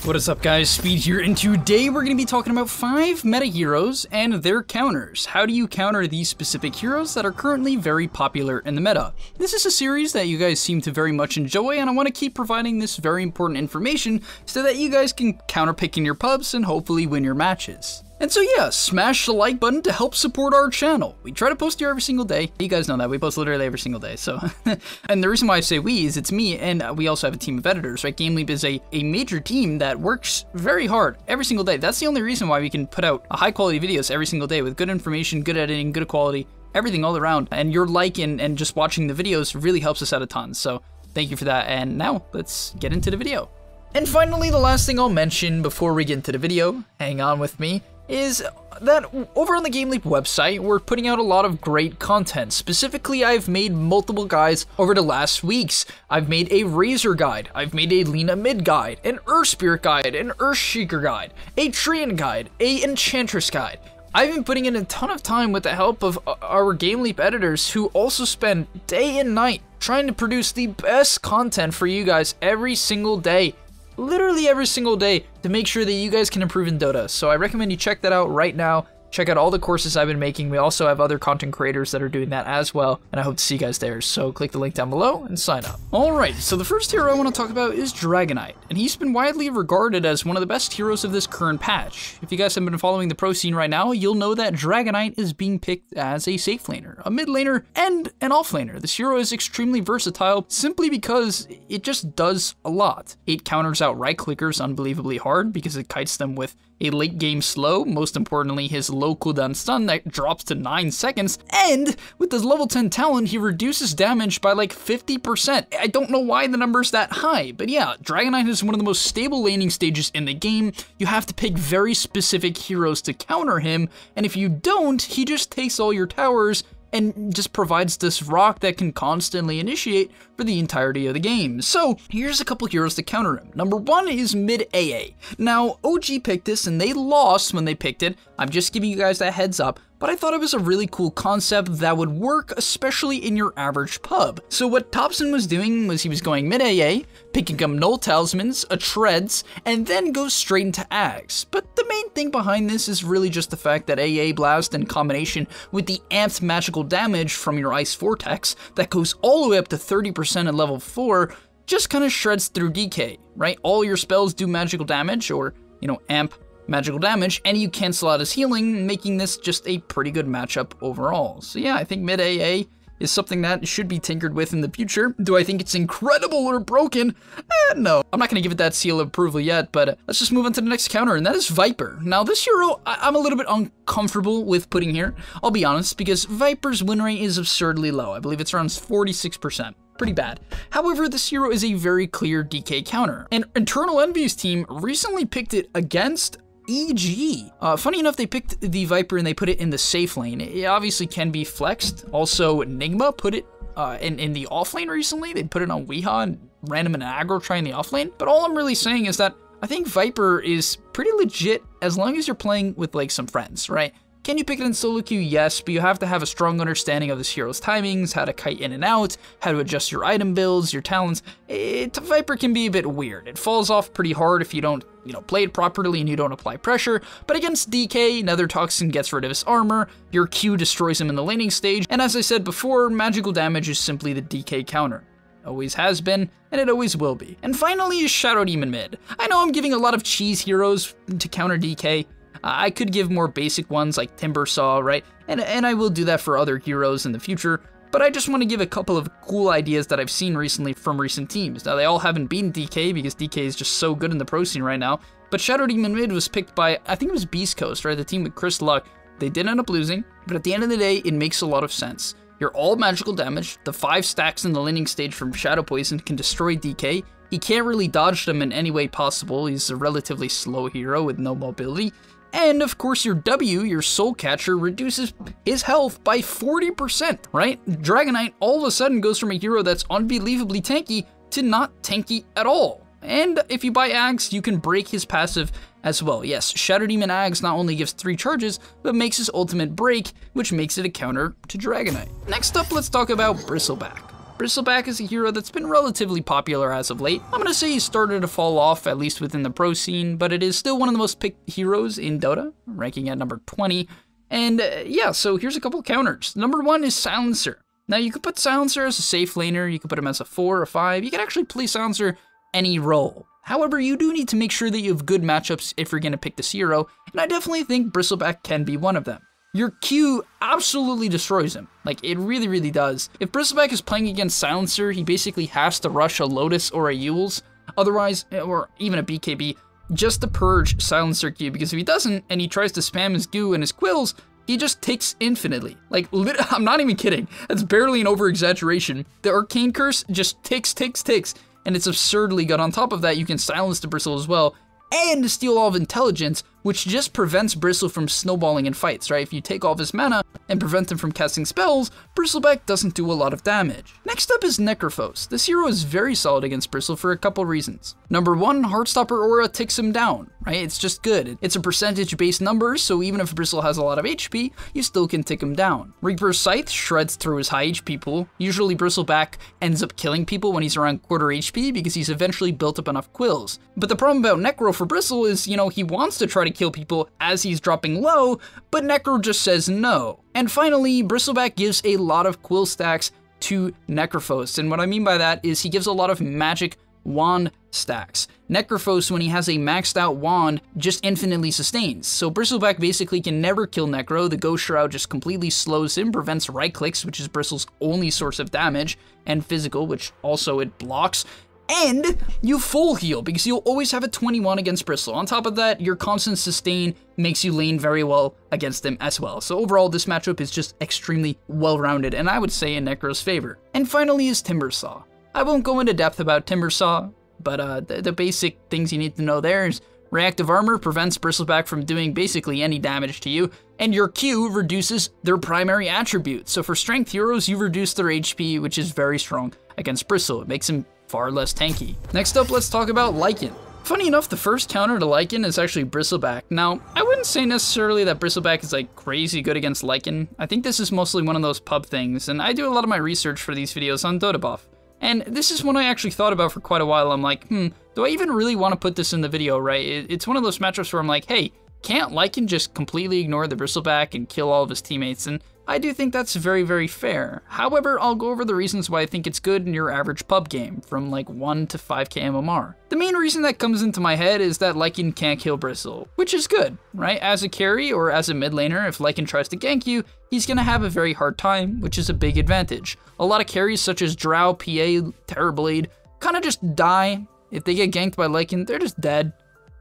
What is up, guys? Speed here, and today we're going to be talking about 5 meta heroes and their counters. How do you counter these specific heroes that are currently very popular in the meta? This is a series that you guys seem to very much enjoy, and I want to keep providing this very important information so that you guys can counterpick in your pubs and hopefully win your matches. And so yeah, smash the like button to help support our channel. We try to post here every single day. You guys know that, we post literally every single day, so. And the reason why I say we is it's me, and we also have a team of editors, right? GameLeap is a major team that works very hard every single day. That's the only reason why we can put out high quality videos every single day with good information, good editing, good quality, everything all around. And your like and just watching the videos really helps us out a ton, so thank you for that. And now, let's get into the video. And finally, the last thing I'll mention before we get into the video, hang on with me, is that over on the GameLeap website, we're putting out a lot of great content. Specifically, I've made multiple guides over the last weeks. I've made a Razor guide, I've made a Lina mid guide, an Earth Spirit guide, an Earthshaker guide, a Treant guide, a Enchantress guide. I've been putting in a ton of time with the help of our GameLeap editors who also spend day and night trying to produce the best content for you guys every single day. Literally every single day to make sure that you guys can improve in Dota. So I recommend you check that out right now. Check out all the courses I've been making. We also have other content creators that are doing that as well, and I hope to see you guys there. So click the link down below and sign up. Alright, so the first hero I want to talk about is Dragonite, and he's been widely regarded as one of the best heroes of this current patch. If you guys have been following the pro scene right now, you'll know that Dragonite is being picked as a safe laner, a mid laner, and an off laner. This hero is extremely versatile simply because it just does a lot. It counters out right clickers unbelievably hard because it kites them with a late game slow, most importantly his low cooldown stun that drops to 9 seconds, and with his level 10 talent he reduces damage by like 50%. I don't know why the number's that high, but yeah, Dragonite is one of the most stable laning stages in the game. You have to pick very specific heroes to counter him, and if you don't, he just takes all your towers and just provides this rock that can constantly initiate for the entirety of the game. So here's a couple heroes to counter him. Number 1 is mid AA. Now OG picked this and they lost when they picked it. I'm just giving you guys that heads up, but I thought it was a really cool concept that would work, especially in your average pub. So what Thompson was doing was he was going mid AA, picking up null talismans, a treads, and then goes straight into Ags. But the main thing behind this is really just the fact that AA Blast in combination with the amped magical damage from your Ice Vortex that goes all the way up to 30% at level 4 just kind of shreds through DK, right? All your spells do magical damage, or, you know, amp magical damage, and you cancel out his healing, making this just a pretty good matchup overall. So yeah, I think mid AA is something that should be tinkered with in the future. Do I think it's incredible or broken? No. I'm not going to give it that seal of approval yet, but let's just move on to the next counter, and that is Viper. Now this hero, I'm a little bit uncomfortable with putting here, I'll be honest, because Viper's win rate is absurdly low. I believe it's around 46%. Pretty bad. However, this hero is a very clear DK counter, and Eternal Envy's team recently picked it against EG. Funny enough, they picked the Viper and they put it in the safe lane. It obviously can be flexed. Also, Enigma put it in the off lane recently. They put it on Weehaw and random and aggro trying the off lane. But all I'm really saying is that I think Viper is pretty legit as long as you're playing with like some friends, right? Can you pick it in solo queue? Yes, but you have to have a strong understanding of this hero's timings, how to kite in and out, how to adjust your item builds, your talents. Viper can be a bit weird. It falls off pretty hard if you don't, play it properly and you don't apply pressure. But against DK, Nether Toxin gets rid of his armor, your Q destroys him in the laning stage, and as I said before, magical damage is simply the DK counter. Always has been, and it always will be. And finally is Shadow Demon mid. I know I'm giving a lot of cheese heroes to counter DK. I could give more basic ones like Timbersaw, right? And I will do that for other heroes in the future, but I just want to give a couple of cool ideas that I've seen recently from recent teams. Now, they all haven't beaten DK because DK is just so good in the pro scene right now, but Shadow Demon mid was picked by, I think it was Beast Coast, right? The team with Chris Luck. They did end up losing, but at the end of the day, it makes a lot of sense. You're all magical damage, the 5 stacks in the laning stage from Shadow Poison can destroy DK. He can't really dodge them in any way possible. He's a relatively slow hero with no mobility. And of course your W, your Soul Catcher, reduces his health by 40%, right? Dragonite all of a sudden goes from a hero that's unbelievably tanky to not tanky at all. And if you buy Ags, you can break his passive as well. Yes, Shadow Demon Ags not only gives 3 charges, but makes his ultimate break, which makes it a counter to Dragonite. Next up, let's talk about Bristleback. Bristleback is a hero that's been relatively popular as of late. I'm gonna say he's started to fall off, at least within the pro scene, but it is still one of the most picked heroes in Dota, ranking at number 20. And yeah, so here's a couple counters. Number 1 is Silencer. Now you could put Silencer as a safe laner, you could put him as a 4 or 5, you can actually play Silencer any role. However, you do need to make sure that you have good matchups if you're gonna pick this hero, and I definitely think Bristleback can be one of them. Your Q absolutely destroys him. Like, it really, really does. If Bristleback is playing against Silencer, he basically has to rush a Lotus or a Eul's, otherwise, or even a BKB, just to purge Silencer Q, because if he doesn't, and he tries to spam his Q and his Quills, he just ticks infinitely. Like, I'm not even kidding. That's barely an over-exaggeration. The Arcane Curse just ticks, and it's absurdly good. On top of that, you can silence the Bristle as well, and steal all of intelligence, which just prevents Bristle from snowballing in fights, right? If you take all of his mana and prevent him from casting spells, Bristleback doesn't do a lot of damage. Next up is NECROPHOS. This hero is very solid against Bristle for a couple reasons. Number 1, Heartstopper Aura ticks him down, right? It's just good. It's a percentage-based number, so even if Bristle has a lot of HP, you still can tick him down. Reaper's Scythe shreds through his high HP pool. Usually Bristleback ends up killing people when he's around quarter HP because he's eventually built up enough quills. But the problem about Necro for Bristle is, you know, he wants to try to kill people as he's dropping low, but Necro just says no. And finally, Bristleback gives a lot of quill stacks to NECROPHOS, and what I mean by that is he gives a lot of magic wand stacks. NECROPHOS, when he has a maxed out wand, just infinitely sustains. So Bristleback basically can never kill Necro. The Ghost Shroud just completely slows him, prevents right clicks, which is Bristle's only source of damage, and physical, which also it blocks. And you full heal, because you'll always have a 21 against Bristle. On top of that, your constant sustain makes you lane very well against him as well. So overall, this matchup is just extremely well-rounded, and I would say in Necro's favor. And finally is Timbersaw. I won't go into depth about Timbersaw, but the basic things you need to know there is reactive armor prevents Bristleback from doing basically any damage to you, and your Q reduces their primary attribute. So for strength heroes, you reduce their HP, which is very strong against Bristle. It makes him far less tanky. Next up, let's talk about Lycan. Funny enough, the first counter to Lycan is actually Bristleback. Now, I wouldn't say necessarily that Bristleback is like crazy good against Lycan. I think this is mostly one of those pub things, and I do a lot of my research for these videos on Dota Buff. And this is one I actually thought about for quite a while. I'm like, do I even really want to put this in the video, right? It's one of those matchups where I'm like, hey, can't Lycan just completely ignore the Bristleback and kill all of his teammates? And I do think that's very, very fair. However, I'll go over the reasons why I think it's good in your average pub game, from like 1 to 5k MMR. The main reason that comes into my head is that Lycan can't kill Bristle, which is good, right? As a carry or as a mid laner, if Lycan tries to gank you, he's gonna have a very hard time, which is a big advantage. A lot of carries such as Drow, PA, Terrorblade, kinda just die. If they get ganked by Lycan, they're just dead.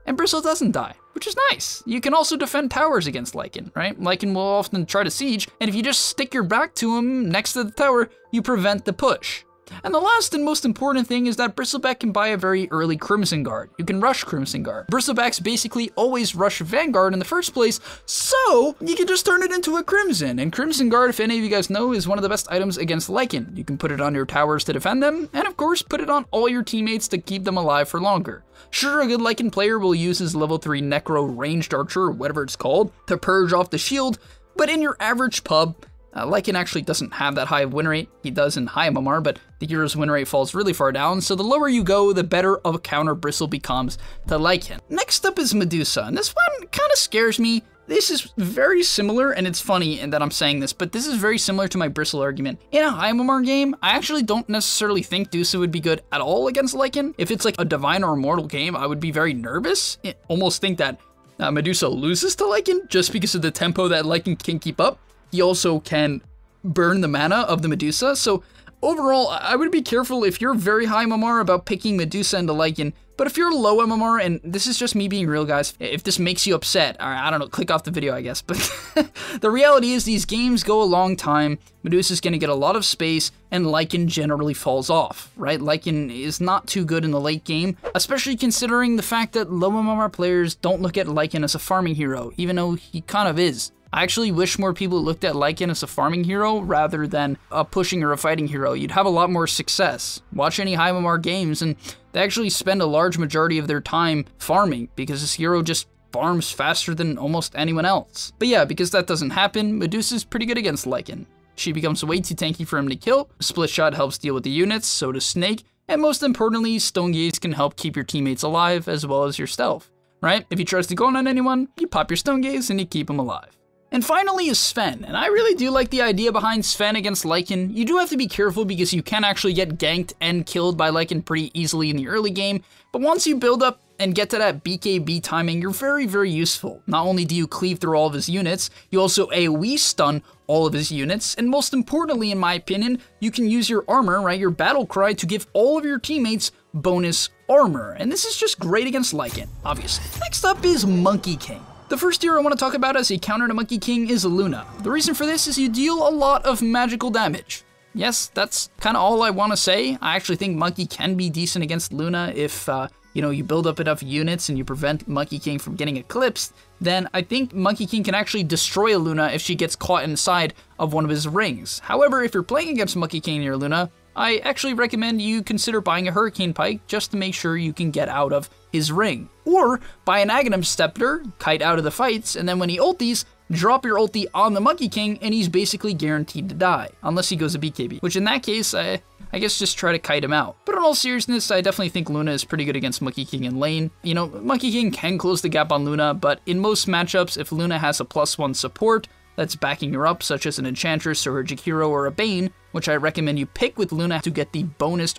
And Bristle doesn't die, which is nice. You can also defend towers against Lycan, right? Lycan will often try to siege, and if you just stick your back to him next to the tower, you prevent the push. And the last and most important thing is that Bristleback can buy a very early Crimson Guard. You can rush Crimson Guard. Bristlebacks basically always rush Vanguard in the first place, so you can just turn it into a Crimson. And Crimson Guard, if any of you guys know, is one of the best items against Lycan. You can put it on your towers to defend them, and of course put it on all your teammates to keep them alive for longer. Sure, a good Lycan player will use his level 3 Necro Ranged Archer, or whatever it's called, to purge off the shield, but in your average pub, Lycan actually doesn't have that high of win rate. He does in high MMR, but the hero's win rate falls really far down, so the lower you go, the better of a counter Bristle becomes to Lycan. Next up is Medusa, and this one kind of scares me. This is very similar, and it's funny in that I'm saying this, but this is very similar to my Bristle argument. In a high MMR game, I actually don't necessarily think Medusa would be good at all against Lycan. If it's like a Divine or Immortal game, I would be very nervous. I almost think that Medusa loses to Lycan just because of the tempo that Lycan can keep up. He also can burn the mana of the Medusa, so overall, I would be careful if you're very high MMR about picking Medusa into Lycan, but if you're low MMR, and this is just me being real, guys, if this makes you upset, I don't know, click off the video, I guess, but the reality is these games go a long time, Medusa's gonna get a lot of space, and Lycan generally falls off, right? Lycan is not too good in the late game, especially considering the fact that low MMR players don't look at Lycan as a farming hero, even though he kind of is. I actually wish more people looked at Lycan as a farming hero rather than a pushing or a fighting hero. You'd have a lot more success. Watch any high MMR games and they actually spend a large majority of their time farming because this hero just farms faster than almost anyone else. But yeah, because that doesn't happen, Medusa's pretty good against Lycan. she becomes way too tanky for him to kill. Split Shot helps deal with the units, so does Snake. And most importantly, Stone Gaze can help keep your teammates alive as well as your stealth, right? If he tries to go on anyone, you pop your Stone Gaze and you keep him alive. And finally is Sven, and I really do like the idea behind Sven against Lycan. You do have to be careful because you can actually get ganked and killed by Lycan pretty easily in the early game, but once you build up and get to that BKB timing, you're very, very useful. Not only do you cleave through all of his units, you also AoE stun all of his units, and most importantly, in my opinion, you can use your armor, right, your battle cry, to give all of your teammates bonus armor, and this is just great against Lycan, obviously. Next up is Monkey King. The first hero I want to talk about as a counter to Monkey King is Luna. The reason for this is you deal a lot of magical damage. Yes, that's kind of all I want to say. I actually think Monkey can be decent against Luna if, you build up enough units and you prevent Monkey King from getting eclipsed. Then I think Monkey King can actually destroy a Luna if she gets caught inside of one of his rings. However, if you're playing against Monkey King near Luna, I actually recommend you consider buying a Hurricane Pike just to make sure you can get out of his ring. Or buy an Aghanim Scepter, kite out of the fights, and then when he ulties, drop your ulti on the Monkey King and he's basically guaranteed to die. Unless he goes to BKB, which in that case, I guess just try to kite him out. But in all seriousness, I definitely think Luna is pretty good against Monkey King in lane. You know, Monkey King can close the gap on Luna, but in most matchups, if Luna has a +1 support that's backing her up, such as an Enchantress or a Jakiro or a Bane, which I recommend you pick with Luna to get the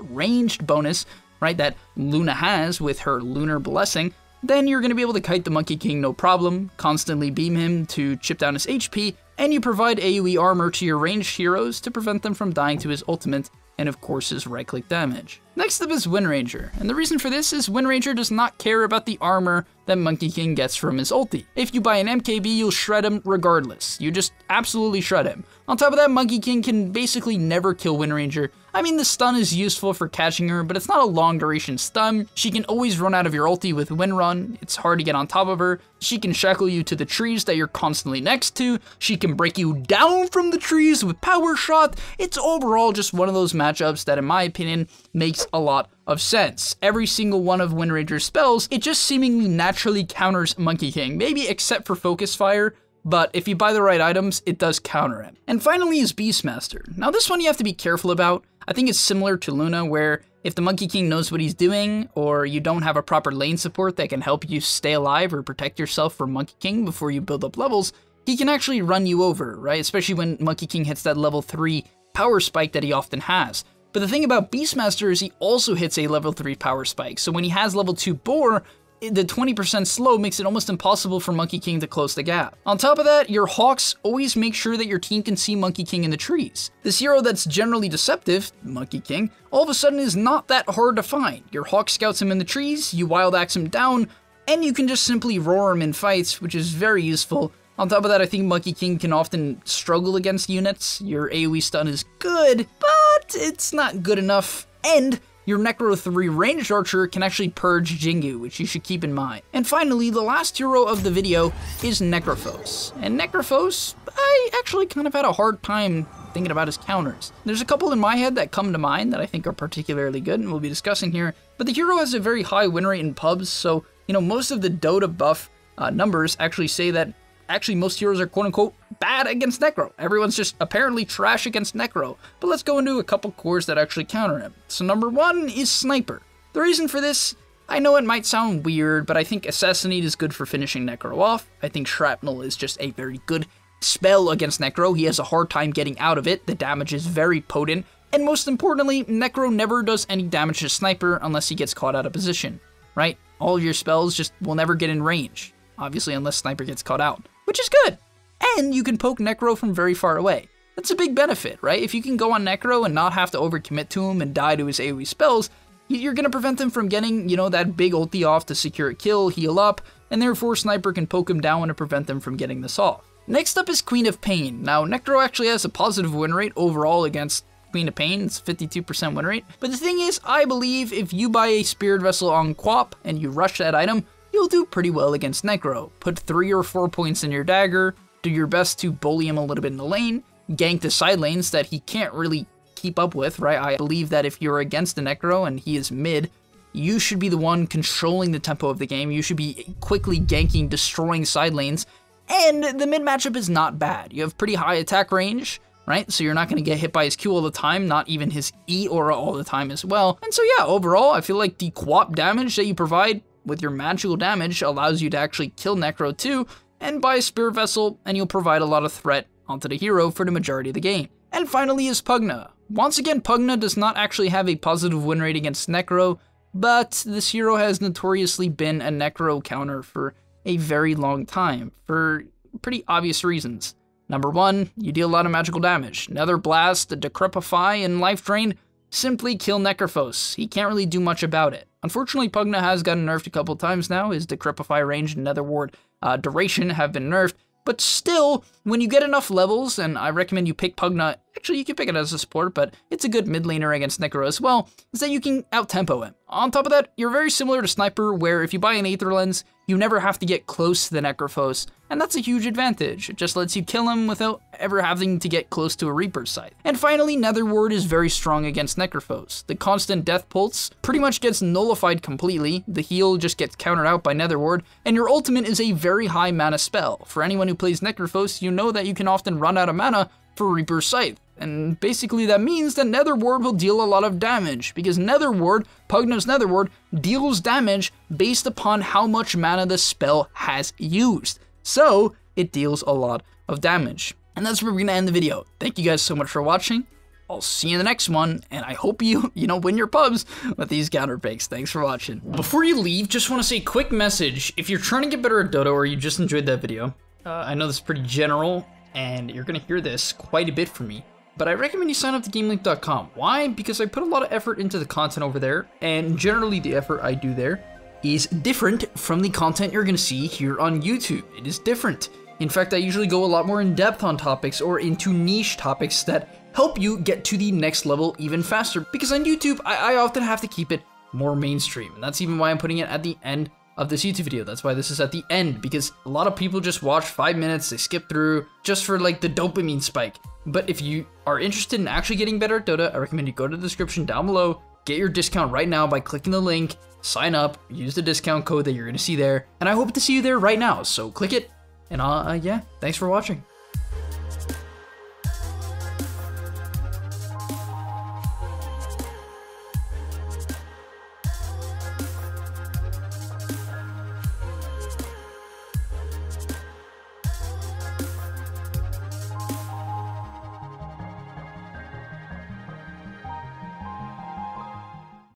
ranged bonus, right, that Luna has with her Lunar Blessing, then you're going to be able to kite the Monkey King no problem, constantly beam him to chip down his HP, and you provide AoE armor to your ranged heroes to prevent them from dying to his ultimate, and of course his right-click damage. Next up is Windranger, and the reason for this is Windranger does not care about the armor that Monkey King gets from his ulti. If you buy an MKB, you'll shred him regardless. You just absolutely shred him. On top of that, Monkey King can basically never kill Windranger. I mean, the stun is useful for catching her, but it's not a long duration stun. She can always run out of your ulti with Wind Run. It's hard to get on top of her. She can shackle you to the trees that you're constantly next to. She can break you down from the trees with Power Shot. It's overall just one of those matchups that, in my opinion, makes a lot of sense. Every single one of Windranger's spells, it just seemingly naturally counters Monkey King, maybe except for Focus Fire, but if you buy the right items, it does counter him. And finally is Beastmaster. Now this one you have to be careful about. I think it's similar to Luna, where if the Monkey King knows what he's doing, or you don't have a proper lane support that can help you stay alive or protect yourself from Monkey King before you build up levels, he can actually run you over, right? Especially when Monkey King hits that level 3 power spike that he often has. But the thing about Beastmaster is he also hits a level 3 power spike, so when he has level 2 Boar, the 20% slow makes it almost impossible for Monkey King to close the gap. On top of that, your Hawks always make sure that your team can see Monkey King in the trees. This hero that's generally deceptive, Monkey King, all of a sudden is not that hard to find. Your Hawk scouts him in the trees, you Wild Axe him down, and you can just simply roar him in fights, which is very useful. On top of that, I think Monkey King can often struggle against units. Your AoE stun is good, but it's not good enough. And your Necro 3 ranged archer can actually purge Jingu, which you should keep in mind. And finally, the last hero of the video is NECROPHOS. And NECROPHOS, I actually kind of had a hard time thinking about his counters. There's a couple in my head that come to mind that I think are particularly good and we'll be discussing here. But the hero has a very high win rate in pubs, so most of the Dota buff numbers actually say that most heroes are quote-unquote bad against Necro. Everyone's just apparently trash against Necro. But let's go into a couple cores that actually counter him. So number 1 is Sniper. The reason for this, I know it might sound weird, but I think Assassinate is good for finishing Necro off. I think Shrapnel is just a very good spell against Necro. He has a hard time getting out of it. The damage is very potent. And most importantly, Necro never does any damage to Sniper unless he gets caught out of position, right? All of your spells just will never get in range. Obviously, unless Sniper gets caught out, which is good. And you can poke Necro from very far away. That's a big benefit, right? If you can go on Necro and not have to overcommit to him and die to his AoE spells, you're going to prevent him from getting, that big ulti off to secure a kill, heal up, and therefore Sniper can poke him down to prevent them from getting this off. Next up is Queen of Pain. Now, Necro actually has a positive win rate overall against Queen of Pain. It's 52% win rate. But the thing is, I believe if you buy a Spirit Vessel on Quap and you rush that item, you'll do pretty well against Necro. Put 3 or 4 points in your dagger, do your best to bully him a little bit in the lane, gank the side lanes that he can't really keep up with, right? I believe that if you're against a Necro and he is mid, you should be the one controlling the tempo of the game. You should be quickly ganking, destroying side lanes, and the mid matchup is not bad. You have pretty high attack range, right? So you're not going to get hit by his Q all the time, not even his E aura all the time as well. And so yeah, overall, I feel like the co-op damage that you provide with your magical damage allows you to actually kill Necro too, and buy a Spirit Vessel, and you'll provide a lot of threat onto the hero for the majority of the game. And finally is Pugna. Once again, Pugna does not actually have a positive win rate against Necro, but this hero has notoriously been a Necro counter for a very long time, for pretty obvious reasons. Number one, you deal a lot of magical damage. Nether Blast, Decrepify, and Life Drain simply kill NECROPHOS. He can't really do much about it. Unfortunately, Pugna has gotten nerfed a couple times now. His Decrepify range and Nether Ward duration have been nerfed, but still, when you get enough levels, and I recommend you pick Pugna, actually you can pick it as a support, but it's a good mid laner against Necro as well, is that you can out-tempo him. On top of that, you're very similar to Sniper, where if you buy an Aether Lens, you never have to get close to the NECROPHOS, and that's a huge advantage. It just lets you kill him without ever having to get close to a Reaper's Scythe. And finally, Nether Ward is very strong against NECROPHOS. The constant Death Pulse pretty much gets nullified completely, the heal just gets countered out by Nether Ward, and your ultimate is a very high mana spell. For anyone who plays NECROPHOS, you know that you can often run out of mana for Reaper's Scythe. And basically that means that Nether Ward will deal a lot of damage, because Nether Ward, Pugna's Nether Ward, deals damage based upon how much mana the spell has used. So, it deals a lot of damage. And that's where we're going to end the video. Thank you guys so much for watching. I'll see you in the next one, and I hope you win your pubs with these counter picks. Thanks for watching. Before you leave, just want to say a quick message. If you're trying to get better at Dota, or you just enjoyed that video, I know this is pretty general, and you're going to hear this quite a bit from me, but I recommend you sign up to GameLeap.com. Why? Because I put a lot of effort into the content over there, and generally the effort I do there is different from the content you're going to see here on YouTube. It is different. In fact, I usually go a lot more in depth on topics or into niche topics that help you get to the next level even faster. Because on YouTube, I often have to keep it more mainstream, and that's even why I'm putting it at the end of this YouTube video. That's why this is at the end, because a lot of people just watch 5 minutes, they skip through just for like the dopamine spike. But if you are interested in actually getting better at Dota, I recommend you go to the description down below, get your discount right now by clicking the link, sign up, use the discount code that you're gonna see there, and I hope to see you there right now. So click it, and yeah, thanks for watching.